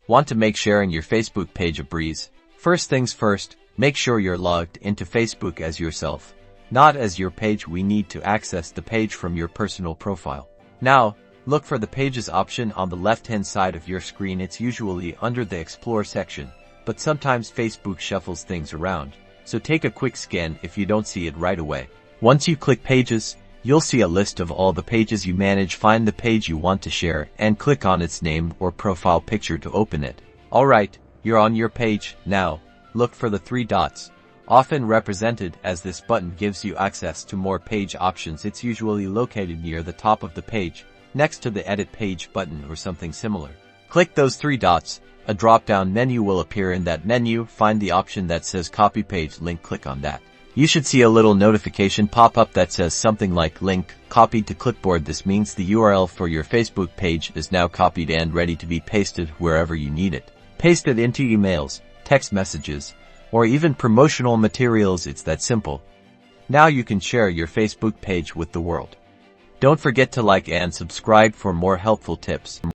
Want to make sharing your Facebook page a breeze? First things first, make sure you're logged into Facebook as yourself, not as your page. We need to access the page from your personal profile. Now, look for the Pages option on the left-hand side of your screen. It's usually under the Explore section, but sometimes Facebook shuffles things around, so take a quick scan if you don't see it right away. Once you click Pages, you'll see a list of all the pages you manage. Find the page you want to share and click on its name or profile picture to open it. Alright, you're on your page. Now, look for the three dots. Often represented as this button gives you access to more page options. It's usually located near the top of the page, next to the Edit Page button or something similar. Click those three dots. A drop-down menu will appear. In that menu, find the option that says Copy Page Link. Click on that. You should see a little notification pop up that says something like Link copied to clipboard. This means the URL for your Facebook page is now copied and ready to be pasted wherever you need it. Paste it into emails, text messages, or even promotional materials. It's that simple. Now you can share your Facebook page with the world. Don't forget to like and subscribe for more helpful tips.